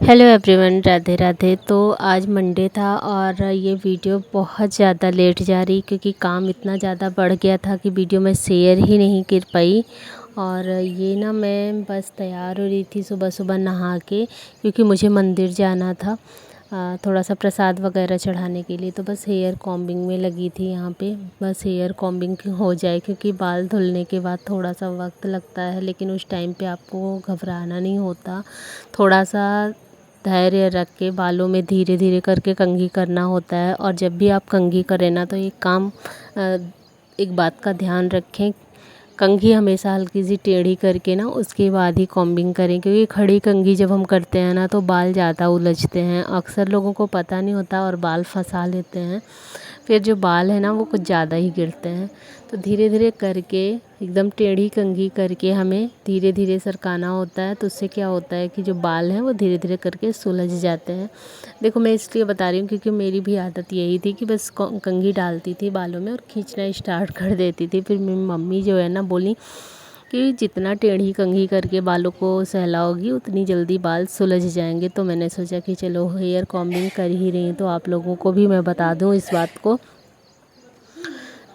Hello everyone, Radhe Radhe. तो आज Monday था और ये वीडियो बहुत ज़्यादा लेट जा रही क्योंकि काम इतना ज़्यादा बढ़ गया था कि वीडियो मैं शेयर ही नहीं कर पाई। और ये ना मैं बस तैयार हो रही थी सुबह सुबह नहा के, क्योंकि मुझे मंदिर जाना था थोड़ा सा प्रसाद वगैरह चढ़ाने के लिए। तो बस हेयर कॉम्बिंग में लगी थी यहाँ पे। बस हेयर कॉम्बिंग हो जाए, क्योंकि बाल धुलने के बाद थोड़ा सा वक्त लगता है, लेकिन उस टाइम पे आपको घबराना नहीं होता। थोड़ा सा धैर्य रख के बालों में धीरे धीरे करके कंघी करना होता है। और जब भी आप कंघी करें ना, तो एक बात का ध्यान रखें, कंघी हमेशा हल्की सी टेढ़ी करके ना उसके बाद ही कॉम्बिंग करें, क्योंकि खड़ी कंघी जब हम करते हैं ना तो बाल ज़्यादा उलझते हैं। अक्सर लोगों को पता नहीं होता और बाल फंसा लेते हैं, फिर जो बाल है ना वो कुछ ज़्यादा ही गिरते हैं। तो धीरे धीरे करके एकदम टेढ़ी कंघी करके हमें धीरे धीरे सरकाना होता है। तो उससे क्या होता है कि जो बाल हैं वो धीरे धीरे करके सुलझ जाते हैं। देखो, मैं इसलिए बता रही हूँ क्योंकि मेरी भी आदत यही थी कि बस कंघी डालती थी बालों में और खींचना स्टार्ट कर देती थी। फिर मेरी मम्मी जो है ना बोली कि जितना टेढ़ी कंघी करके बालों को सहलाओगी उतनी जल्दी बाल सुलझ जाएंगे। तो मैंने सोचा कि चलो हेयर कॉम्बिंग कर ही रही तो आप लोगों को भी मैं बता दूं इस बात को।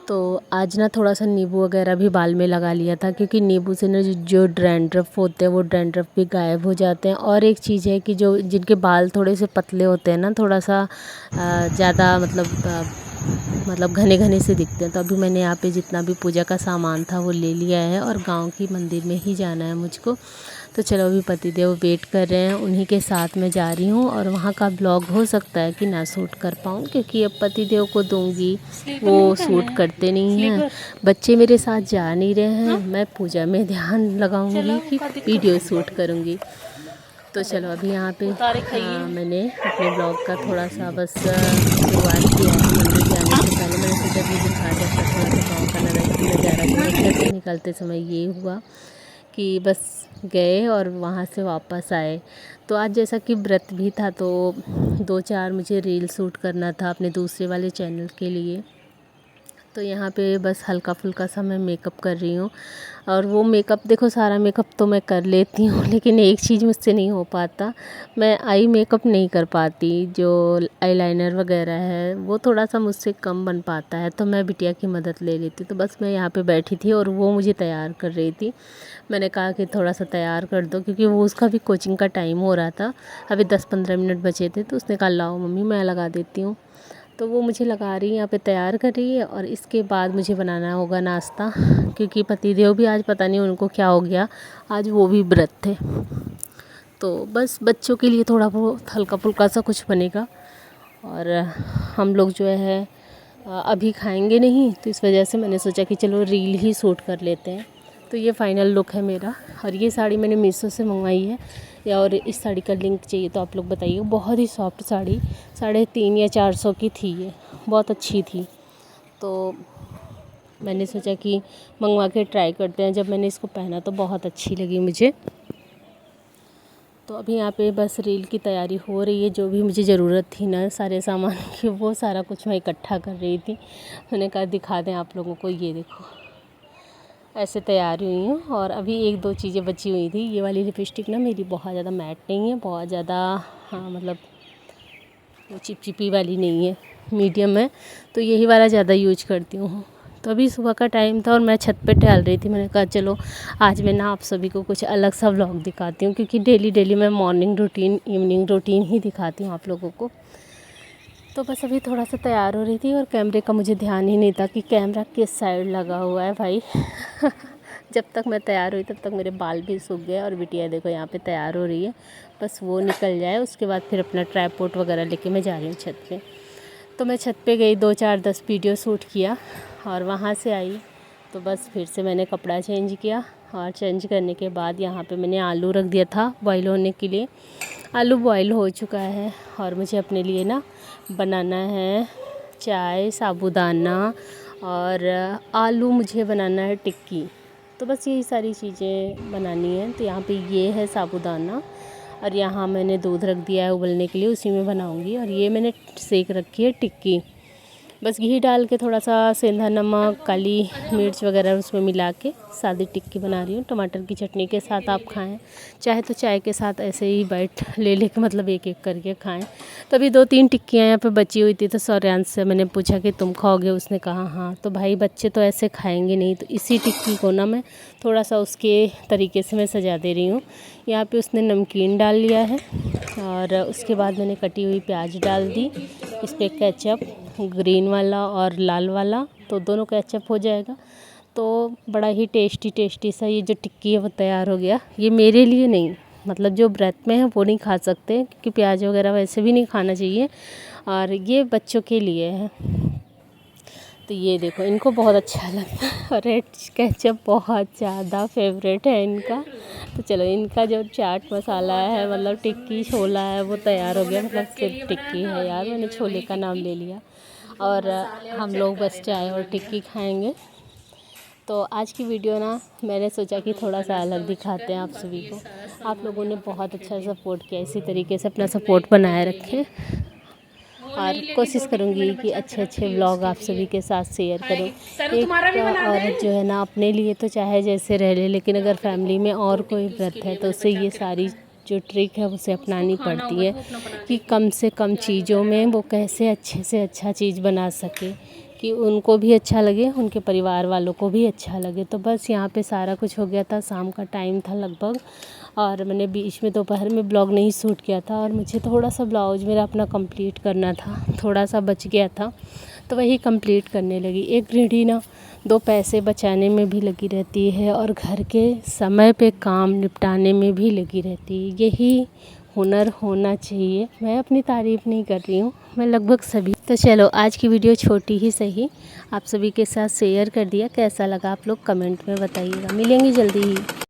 तो आज ना थोड़ा सा नींबू वगैरह भी बाल में लगा लिया था, क्योंकि नींबू से ना जो डैंड्रफ होते हैं वो डैंड्रफ भी गायब हो जाते हैं। और एक चीज़ है कि जो जिनके बाल थोड़े से पतले होते हैं ना, थोड़ा सा ज़्यादा मतलब घने घने से दिखते हैं। तो अभी मैंने यहाँ पे जितना भी पूजा का सामान था वो ले लिया है और गांव की मंदिर में ही जाना है मुझको। तो चलो, अभी पतिदेव वेट कर रहे हैं, उन्हीं के साथ मैं जा रही हूँ। और वहाँ का ब्लॉग हो सकता है कि ना शूट कर पाऊँ, क्योंकि अब पतिदेव को दूँगी, वो शूट करते नहीं हैं। बच्चे मेरे साथ जा नहीं रहे हैं, मैं पूजा में ध्यान लगाऊंगी कि वीडियो शूट करूँगी। तो चलो, अभी यहाँ पे मैंने अपने ब्लॉग का थोड़ा सा बस शुरुआत किया है। मंदिर जाने से पहले मैंने सोचा कि दिखा देता थोड़ा सा गाँव का नज़ारा। तो घर से निकलते समय ये हुआ कि बस गए और वहाँ से वापस आए। तो आज जैसा कि व्रत भी था, तो 2-4 मुझे रील शूट करना था अपने दूसरे वाले चैनल के लिए। तो यहाँ पे बस हल्का फुल्का सा मैं मेकअप कर रही हूँ। और वो मेकअप, देखो, सारा मेकअप तो मैं कर लेती हूँ, लेकिन एक चीज़ मुझसे नहीं हो पाता, मैं आई मेकअप नहीं कर पाती। जो आईलाइनर वगैरह है वो थोड़ा सा मुझसे कम बन पाता है, तो मैं बिटिया की मदद ले लेती। तो बस मैं यहाँ पे बैठी थी और वो मुझे तैयार कर रही थी। मैंने कहा कि थोड़ा सा तैयार कर दो, क्योंकि वो उसका भी कोचिंग का टाइम हो रहा था, अभी 10-15 मिनट बचे थे। तो उसने कहा लाओ मम्मी मैं लगा देती हूँ। तो वो मुझे लगा रही है, यहाँ पे तैयार कर रही है। और इसके बाद मुझे बनाना होगा नाश्ता, क्योंकि पतिदेव भी आज पता नहीं उनको क्या हो गया, आज वो भी व्रत थे। तो बस बच्चों के लिए थोड़ा बहुत हल्का फुल्का सा कुछ बनेगा। और हम लोग जो है अभी खाएंगे नहीं, तो इस वजह से मैंने सोचा कि चलो रील ही शूट कर लेते हैं। तो ये फाइनल लुक है मेरा। और ये साड़ी मैंने मीशो से मंगवाई है, या और इस साड़ी का लिंक चाहिए तो आप लोग बताइए। बहुत ही सॉफ्ट साड़ी, 350 या 400 की थी, ये बहुत अच्छी थी। तो मैंने सोचा कि मंगवा के ट्राई करते हैं। जब मैंने इसको पहना तो बहुत अच्छी लगी मुझे। तो अभी यहाँ पे बस रील की तैयारी हो रही है। जो भी मुझे ज़रूरत थी ना सारे सामान की, वो सारा कुछ मैं इकट्ठा कर रही थी। मैंने कहा दिखा दें आप लोगों को, ये देखो ऐसे तैयार हुई हूँ। और अभी 1-2 चीज़ें बची हुई थी। ये वाली लिपस्टिक ना मेरी बहुत ज़्यादा मैट नहीं है, बहुत ज़्यादा, हाँ मतलब वो चिपचिपी वाली नहीं है, मीडियम है। तो यही वाला ज़्यादा यूज करती हूँ। तो अभी सुबह का टाइम था और मैं छत पे टहल रही थी। मैंने कहा चलो आज मैं ना आप सभी को कुछ अलग सा व्लॉग दिखाती हूँ, क्योंकि डेली मैं मॉर्निंग रूटीन इवनिंग रूटीन ही दिखाती हूँ आप लोगों को। तो बस अभी थोड़ा सा तैयार हो रही थी और कैमरे का मुझे ध्यान ही नहीं था कि कैमरा किस साइड लगा हुआ है भाई। जब तक मैं तैयार हुई तब तक मेरे बाल भी सूख गए। और बिटिया देखो यहाँ पे तैयार हो रही है, बस वो निकल जाए उसके बाद फिर अपना ट्राइपॉड वगैरह लेके मैं जा रही हूँ छत पे। तो मैं छत पे गई, 2-4-10 वीडियो शूट किया और वहाँ से आई तो बस फिर से मैंने कपड़ा चेंज किया। और चेंज करने के बाद यहाँ पे मैंने आलू रख दिया था बॉईल होने के लिए। आलू बॉईल हो चुका है और मुझे अपने लिए ना बनाना है चाय, साबूदाना और आलू मुझे बनाना है टिक्की। तो बस यही सारी चीज़ें बनानी है। तो यहाँ पे ये है साबूदाना और यहाँ मैंने दूध रख दिया है उबलने के लिए, उसी में बनाऊँगी। और ये मैंने सेक रखी है टिक्की। बस घी डाल के थोड़ा सा सेंधा नमक, काली मिर्च वगैरह उसमें मिला के सादी टिक्की बना रही हूँ। टमाटर की चटनी के साथ आप खाएं, चाहे तो चाय के साथ ऐसे ही बाइट ले लेके मतलब एक एक करके खाएं। तभी 2-3 टिक्कियाँ यहाँ पे बची हुई थी, तो सौर्यांश से मैंने पूछा कि तुम खाओगे? उसने कहा हाँ। तो भाई बच्चे तो ऐसे खाएंगे नहीं, तो इसी टिक्की को ना मैं थोड़ा सा उसके तरीके से मैं सजा दे रही हूँ। यहाँ पे उसने नमकीन डाल लिया है और उसके बाद मैंने कटी हुई प्याज डाल दी। इस पर केचप, ग्रीन वाला और लाल वाला, तो दोनों केचप हो जाएगा। तो बड़ा ही टेस्टी सा ये जो टिक्की है वो तैयार हो गया। ये मेरे लिए नहीं, मतलब जो व्रत में है वो नहीं खा सकते, क्योंकि प्याज वगैरह वैसे भी नहीं खाना चाहिए, और ये बच्चों के लिए है। तो ये देखो, इनको बहुत अच्छा लगता है और रेड केचप बहुत ज़्यादा फेवरेट है इनका। तो चलो, इनका जो चाट मसाला है, मतलब टिक्की छोला है, वो तैयार हो गया। मतलब सिर्फ टिक्की है यार, मैंने छोले का नाम ले लिया। और हम लोग बस चाय और टिक्की खाएंगे। तो आज की वीडियो ना मैंने सोचा कि थोड़ा सा अलग दिखाते हैं आप सभी को। आप लोगों ने बहुत अच्छा सपोर्ट किया, इसी तरीके से अपना सपोर्ट बनाए रखें, और कोशिश करूँगी कि अच्छे व्लॉग आप सभी के साथ शेयर करूँ। एक औरत जो है ना, अपने लिए तो चाहे जैसे रह ले, लेकिन अगर फैमिली में और कोई व्रत है तो उसे ये सारी जो ट्रिक है उसे अपनानी पड़ती है, कि कम से कम चीज़ों में वो कैसे अच्छे से अच्छा चीज़ बना सके, कि उनको भी अच्छा लगे, उनके परिवार वालों को भी अच्छा लगे। तो बस यहाँ पे सारा कुछ हो गया था, शाम का टाइम था लगभग, और मैंने बीच में दोपहर में ब्लॉग नहीं शूट किया था, और मुझे थोड़ा सा ब्लाउज मेरा अपना कंप्लीट करना था, थोड़ा सा बच गया था, तो वही कंप्लीट करने लगी। एक गृहिणी ना 2 पैसे बचाने में भी लगी रहती है, और घर के समय पे काम निपटाने में भी लगी रहती है। यही हुनर होना चाहिए। मैं अपनी तारीफ़ नहीं कर रही हूँ, मैं लगभग सभी। तो चलो, आज की वीडियो छोटी ही सही आप सभी के साथ शेयर कर दिया। कैसा लगा आप लोग कमेंट में बताइएगा। मिलेंगे जल्दी ही।